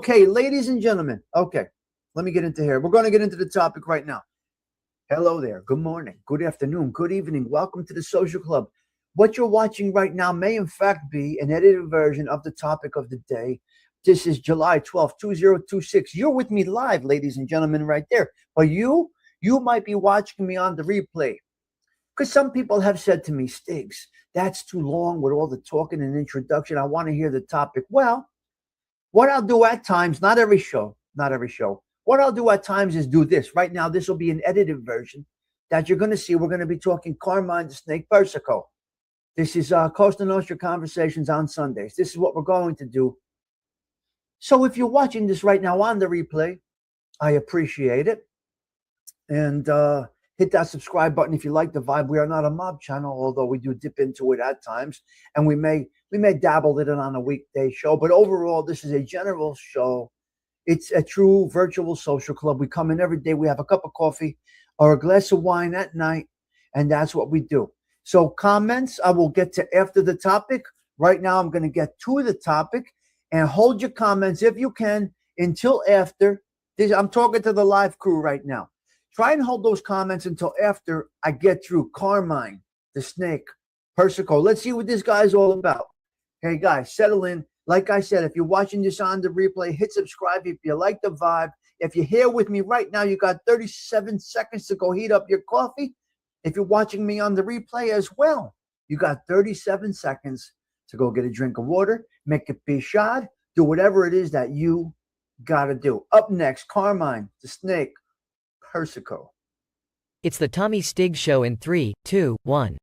Okay, ladies and gentlemen. Okay, let me get into here. We're going to get into the topic right now. Hello there. Good morning, good afternoon, good evening. Welcome to the Social Club. What you're watching right now may, in fact, be an edited version of the topic of the day. This is July 12th, 2026. You're with me live, ladies and gentlemen, right there. But you might be watching me on the replay. Because some people have said to me, Stiggs, that's too long with all the talking and introduction. I want to hear the topic. Well, what I'll do at times, not every show. What I'll do at times is do this. Right now, this will be an edited version that you're going to see. We're going to be talking Carmine the Snake Persico. This is Costa Nostra Conversations on Sundays. This is what we're going to do. So if you're watching this right now on the replay, I appreciate it. And hit that subscribe button if you like the vibe. We are not a mob channel, although we do dip into it at times. And we may dabble in it on a weekday show. But overall, this is a general show. It's a true virtual social club. We come in every day. We have a cup of coffee or a glass of wine at night. And that's what we do. So comments, I will get to after the topic. Right now, I'm going to get to the topic. And hold your comments, if you can, until after. I'm talking to the live crew right now. Try and hold those comments until after I get through Carmine, the Snake, Persico. Let's see what this guy's all about. Hey, guys, settle in. Like I said, if you're watching this on the replay, hit subscribe if you like the vibe. If you're here with me right now, you got 37 seconds to go heat up your coffee. If you're watching me on the replay as well, you got 37 seconds to go get a drink of water, make a pishad, do whatever it is that you got to do. Up next, Carmine, the Snake, Persico. It's the Tommy Stiggs Show in 3, 2, 1.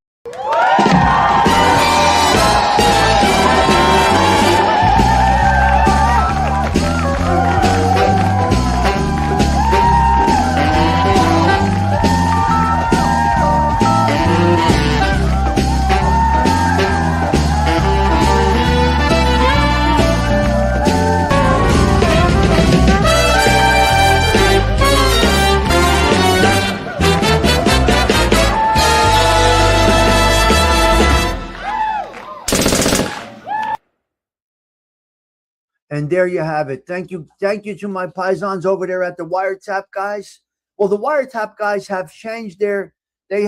And there you have it. Thank you to my paisans over there at the Wiretap guys. Well, the Wiretap guys have changed their, let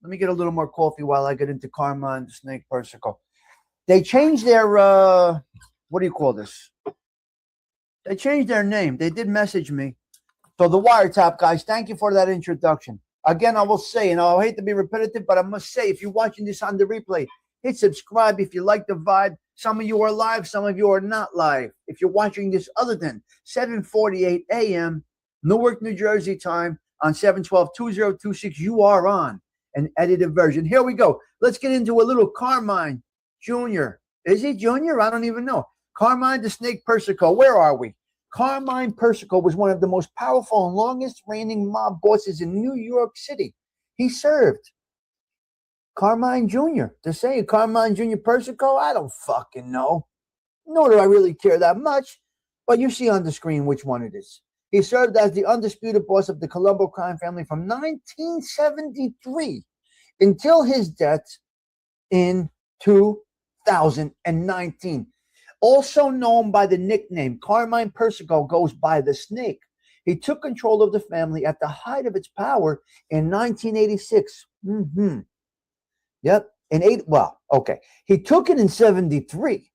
me get a little more coffee while I get into Carmine, the Snake Persico. They changed their, what do you call this? They changed their name. They did message me. So the Wiretap guys, thank you for that introduction. Again, I will say, and I hate to be repetitive, but I must say, if you're watching this on the replay, hit subscribe if you like the vibe. Some of you are live, some of you are not live. If you're watching this other than 7:48 a.m. Newark, New Jersey time on 7/12/2026, you are on an edited version. Here we go. Let's get into a little Carmine Jr. Is he Jr.? I don't even know. Carmine the Snake Persico. Where are we? Carmine Persico was one of the most powerful and longest reigning mob bosses in New York City. He served. Carmine Jr. To say Carmine Jr. Persico, I don't fucking know. Nor do I really care that much. But you see on the screen which one it is. He served as the undisputed boss of the Colombo crime family from 1973 until his death in 2019. Also known by the nickname Carmine Persico, goes by the Snake. He took control of the family at the height of its power in 1986. Yep. He took it in 73.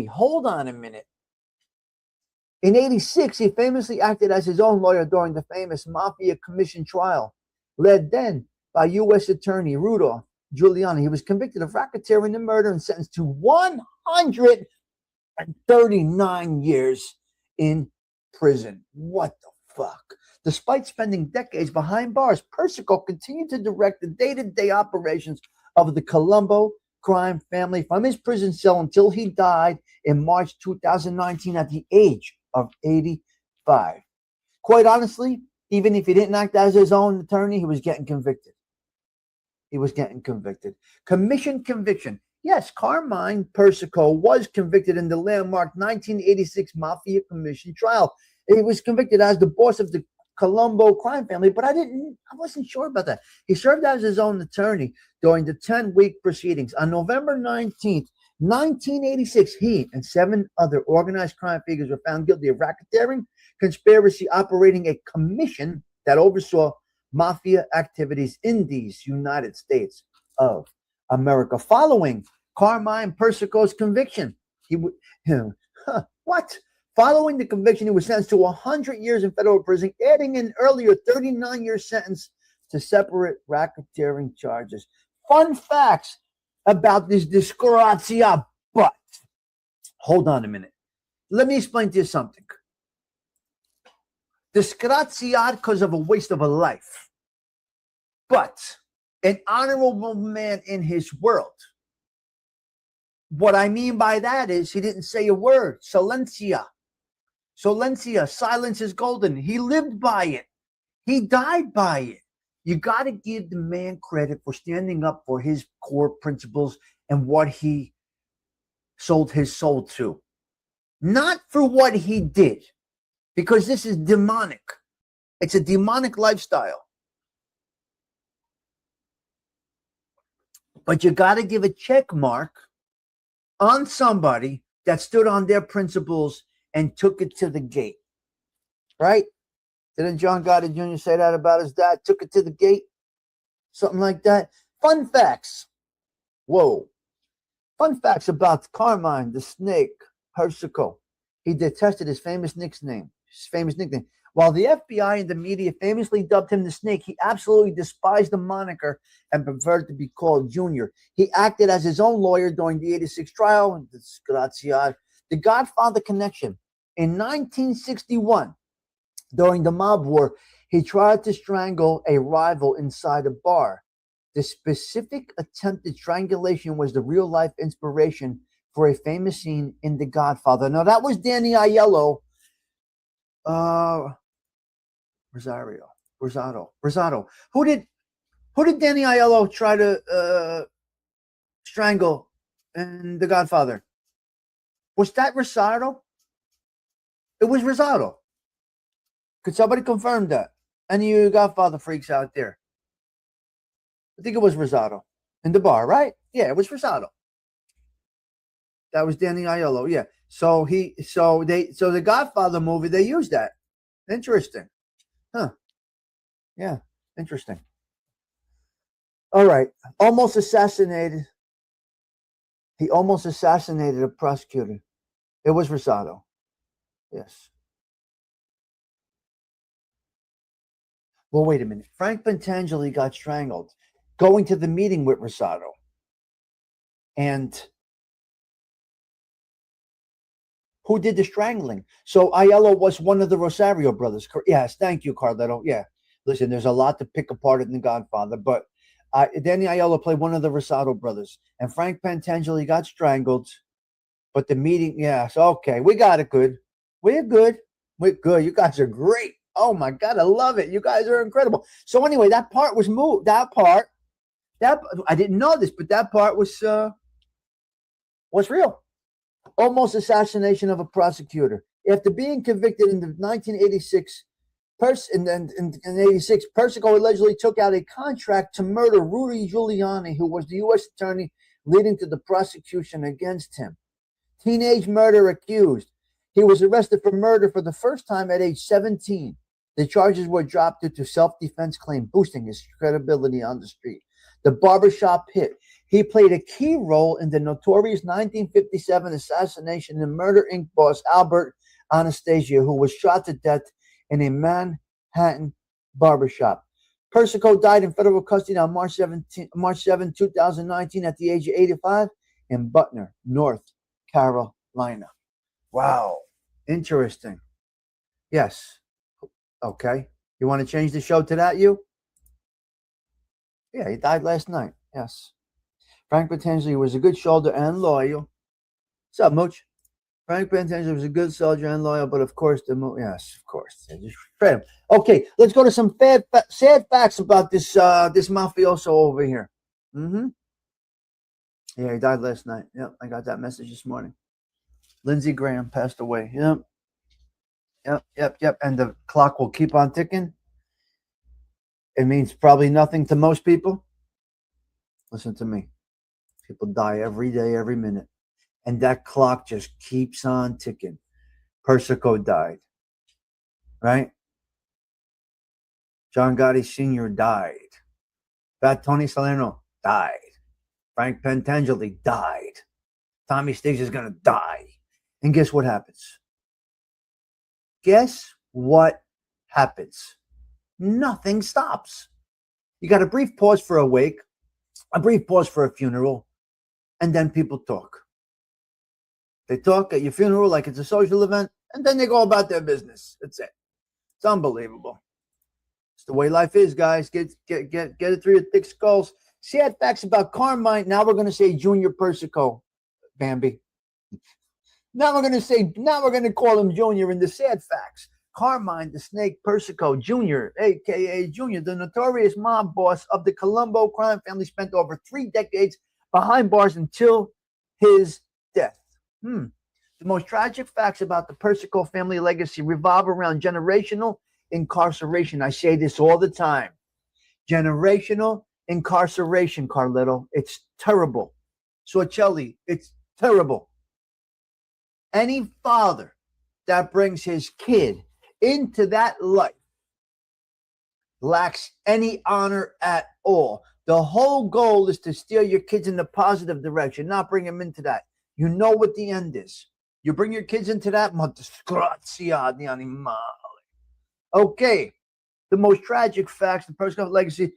Hold on a minute. In 86, he famously acted as his own lawyer during the famous Mafia Commission trial, led then by U.S. Attorney Rudolph Giuliani. He was convicted of racketeering and murder and sentenced to 139 years in prison. What the fuck? Despite spending decades behind bars, Persico continued to direct the day-to-day operations of the Colombo crime family from his prison cell until he died in March 2019 at the age of 85. Quite honestly, even if he didn't act as his own attorney, he was getting convicted. Commission conviction. Yes, Carmine Persico was convicted in the landmark 1986 Mafia Commission trial. He was convicted as the boss of the Colombo crime family, but I wasn't sure about that. He served as his own attorney during the 10-week proceedings. On November 19th, 1986, he and 7 other organized crime figures were found guilty of racketeering, conspiracy, operating a commission that oversaw mafia activities in these United States of America. Following Carmine Persico's conviction, what? Following the conviction, he was sentenced to 100 years in federal prison, adding an earlier 39-year sentence to separate racketeering charges. Fun facts about this disgrazia, but hold on a minute. Let me explain to you something. Disgrazia because of a waste of a life, but an honorable man in his world. What I mean by that is he didn't say a word. Silencia. Silencia. Silence is golden. He lived by it. He died by it. You got to give the man credit for standing up for his core principles and what he sold his soul to. Not for what he did, because this is demonic. It's a demonic lifestyle. But you got to give a check mark on somebody that stood on their principles and took it to the gate. Right? Didn't John Gotti Jr. say that about his dad? Took it to the gate? Something like that. Fun facts. Whoa. Fun facts about Carmine the Snake Persico. He detested his famous nickname. While the FBI and the media famously dubbed him the Snake, he absolutely despised the moniker and preferred to be called Junior. He acted as his own lawyer during the 86 trial. The Godfather connection. In 1961, during the mob war, he tried to strangle a rival inside a bar. The specific attempted strangulation was the real-life inspiration for a famous scene in The Godfather. Now, that was Danny Aiello. Rosado. Who did Danny Aiello try to strangle in The Godfather? Was that Rosado? It was Rosado. Could somebody confirm that? Any of you Godfather freaks out there? I think it was Rosado in the bar, right? Yeah, it was Rosado. That was Danny Aiello. Yeah. So the Godfather movie, they used that. Interesting. Huh. Yeah, interesting. All right. Almost assassinated. He almost assassinated a prosecutor. It was Rosado. Yes. Well, wait a minute. Frank Pentangeli got strangled going to the meeting with Rosado. And who did the strangling? So Aiello was one of the Rosario brothers. Yes, thank you, Carletto. Yeah. Listen, there's a lot to pick apart in The Godfather, but Danny Aiello played one of the Rosado brothers. And Frank Pentangeli got strangled. But the meeting, yes, okay. We got it good. We're good. We're good. You guys are great. Oh my God, I love it. You guys are incredible. So anyway, that part was moved. That I didn't know this, but that part was real. Almost assassination of a prosecutor. After being convicted in the 1986, in 86, Persico allegedly took out a contract to murder Rudy Giuliani, who was the U.S. attorney leading to the prosecution against him. Teenage murder accused. He was arrested for murder for the first time at age 17. The charges were dropped due to self-defense claim, boosting his credibility on the street. The barbershop hit. He played a key role in the notorious 1957 assassination and Murder Inc. boss Albert Anastasia, who was shot to death in a Manhattan barbershop. Persico died in federal custody on March 7, 2019 at the age of 85 in Butner, North Carolina. Wow. Interesting. Yes. Okay. You want to change the show to that, you? Yeah, he died last night. Yes. Frank Pentangeli was a good soldier and loyal. What's up, Mooch? Frank Pentangeli was a good soldier and loyal, but of course, yes, of course. Just him. Okay, let's go to some sad facts about this mafioso over here. Mm-hmm. Yeah, he died last night. Yep, I got that message this morning. Lindsey Graham passed away. Yep. And the clock will keep on ticking. It means probably nothing to most people. Listen to me. People die every day, every minute. And that clock just keeps on ticking. Persico died, right? John Gotti Sr. died. Fat Tony Salerno died. Frank Pentangeli died. Tommy Stiggs is going to die. And guess what happens? Guess what happens? Nothing stops. You got a brief pause for a wake, a brief pause for a funeral, and then people talk. They talk at your funeral like it's a social event, and then they go about their business. That's it. It's unbelievable. It's the way life is, guys. Get it through your thick skulls. Sad facts about Carmine. Now we're going to say Junior Persico, Bambi. Now we're going to call him Junior in the sad facts. Carmine the Snake Persico Jr., a.k.a. Junior, the notorious mob boss of the Colombo crime family, spent over 3 decades behind bars until his death. The most tragic facts about the Persico family legacy revolve around generational incarceration. I say this all the time. Generational incarceration, Carletto. It's terrible. Sorcelli, it's terrible. Any father that brings his kid into that life lacks any honor at all. The whole goal is to steer your kids in the positive direction, not bring them into that. You know what the end is. You bring your kids into that, ma disgrazia di animale. Okay, the most tragic facts, the Persico legacy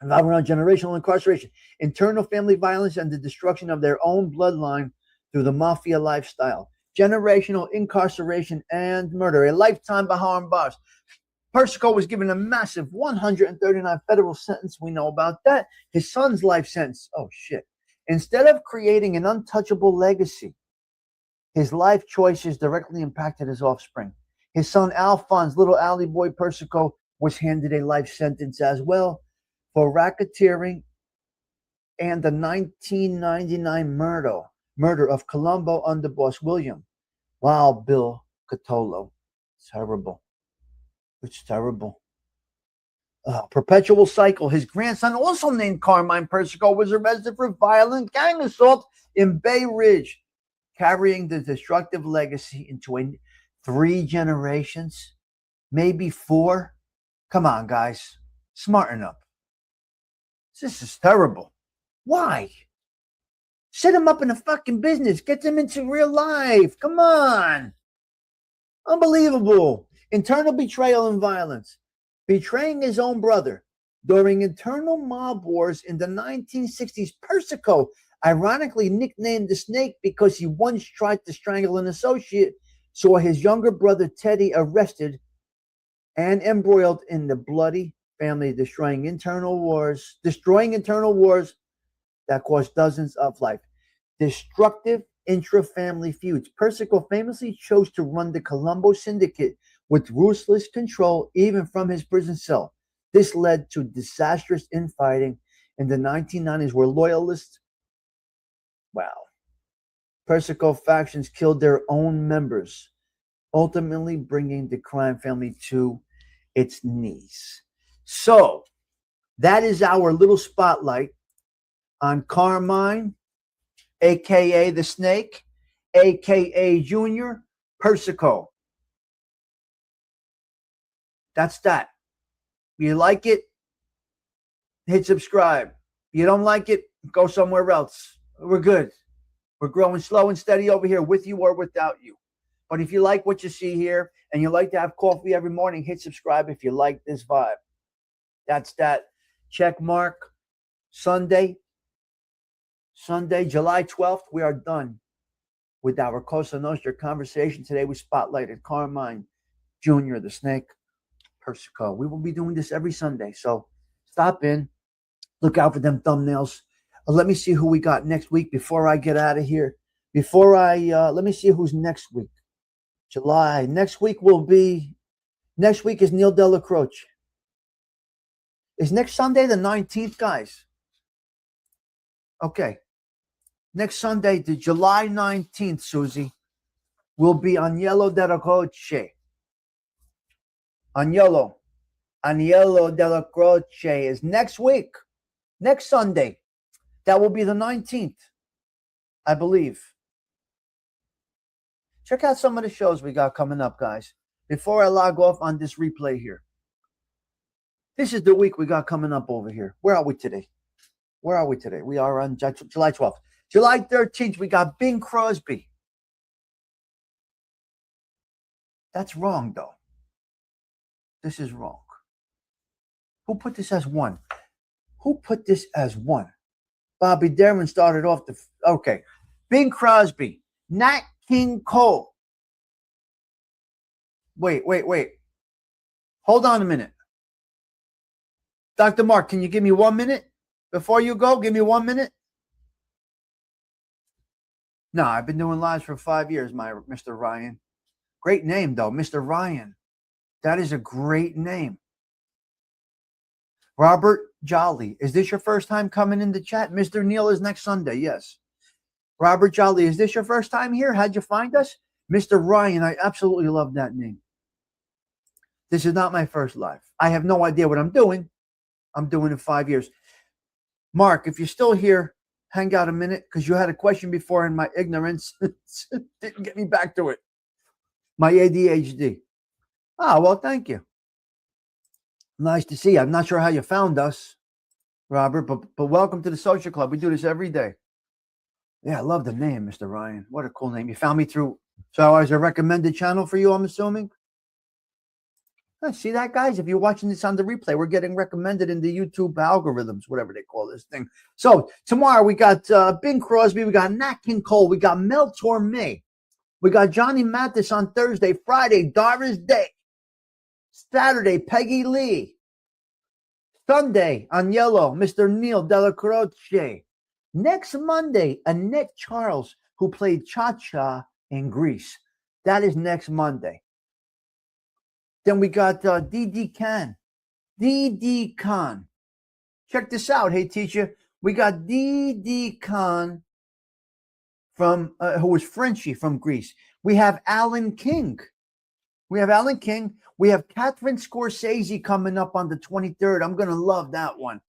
involving around generational incarceration, internal family violence, and the destruction of their own bloodline through the mafia lifestyle. Generational incarceration and murder, a lifetime behind bars. Persico was given a massive 139 federal sentence. We know about that. His son's life sentence. Oh, shit. Instead of creating an untouchable legacy, his life choices directly impacted his offspring. His son Alphonse, little Allie Boy Persico, was handed a life sentence as well for racketeering and the 1999 murder of Colombo underboss William. Wow, Bill Catolo. Terrible. It's terrible. Perpetual cycle. His grandson, also named Carmine Persico, was arrested for violent gang assault in Bay Ridge, carrying the destructive legacy into 3 generations, maybe 4. Come on, guys. Smarten up. This is terrible. Why? Set him up in a fucking business. Get them into real life. Come on. Unbelievable. Internal betrayal and violence. Betraying his own brother during internal mob wars in the 1960s. Persico, ironically nicknamed the Snake because he once tried to strangle an associate, saw his younger brother Teddy arrested and embroiled in the bloody family, destroying internal wars that cost dozens of lives. Destructive intra-family feuds. Persico famously chose to run the Colombo syndicate with ruthless control, even from his prison cell. This led to disastrous infighting in the 1990s where loyalists, Persico factions killed their own members, ultimately bringing the crime family to its knees. So, that is our little spotlight on Carmine, a.k.a. the Snake, a.k.a. Junior Persico. That's that. You like it? Hit subscribe. You don't like it? Go somewhere else. We're good. We're growing slow and steady over here with you or without you. But if you like what you see here and you like to have coffee every morning, hit subscribe if you like this vibe. That's that. Check mark. Sunday, July 12th, we are done with our Cosa Nostra conversation. Today we spotlighted Carmine Jr., the Snake Persico. We will be doing this every Sunday, so stop in. Look out for them thumbnails. Let me see who we got next week before I get out of here. Let me see who's next week. July. Next week is Neil Della Croce. Is next Sunday the 19th, guys? Okay. Next Sunday, the July 19th, Susie, will be Agnello Della Croce. Agnello Della Croce is next week. Next Sunday. That will be the 19th, I believe. Check out some of the shows we got coming up, guys. Before I log off on this replay here. This is the week we got coming up over here. Where are we today? Where are we today? We are on July 12th. July 13th, we got Bing Crosby. That's wrong, though. This is wrong. Who put this as 1? Who put this as 1? Bobby Darin started off the... Okay. Bing Crosby. Nat King Cole. Wait. Hold on a minute. Dr. Mark, can you give me 1 minute? Before you go, give me 1 minute. No, I've been doing lives for 5 years, Mr. Ryan. Great name, though, Mr. Ryan. That is a great name. Robert Jolly, is this your first time coming in the chat? Mr. Neil is next Sunday, yes. Robert Jolly, is this your first time here? How'd you find us? Mr. Ryan, I absolutely love that name. This is not my first live. I have no idea what I'm doing. I'm doing it 5 years. Mark, if you're still here, hang out a minute because you had a question before and my ignorance didn't get me back to it. My ADHD. Ah, well, thank you. Nice to see you. I'm not sure how you found us, Robert, but welcome to the Social Club. We do this every day. Yeah, I love the name, Mr. Ryan. What a cool name. You found me through, so I was a recommended channel for you, I'm assuming? See that, guys? If you're watching this on the replay, we're getting recommended in the YouTube algorithms, whatever they call this thing. So tomorrow we got Bing Crosby, we got Nat King Cole, we got Mel Torme, we got Johnny Mathis on Thursday, Friday, Doris Day, Saturday, Peggy Lee, Sunday on Yellow, Mr. Neil Della Croce. Next Monday, Annette Charles, who played Cha-Cha in Greece. That is next Monday. Then we got D.D. Khan. D.D. Khan. Check this out, hey teacher. We got D.D. Khan from who was Frenchie from Greece. We have Alan King. We have Catherine Scorsese coming up on the 23rd. I'm going to love that one.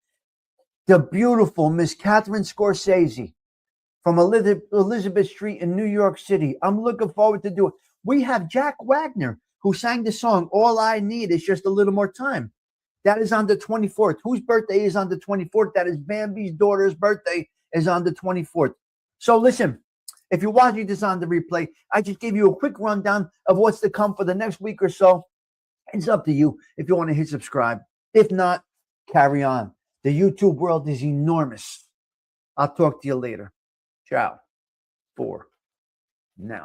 The beautiful Miss Catherine Scorsese from Elizabeth Street in New York City. I'm looking forward to do it. We have Jack Wagner, who sang the song, All I Need Is Just a Little More Time. That is on the 24th. Whose birthday is on the 24th? That is Bambi's daughter's birthday is on the 24th. So listen, if you're watching this on the replay, I just gave you a quick rundown of what's to come for the next week or so. It's up to you if you want to hit subscribe. If not, carry on. The YouTube world is enormous. I'll talk to you later. Ciao for now.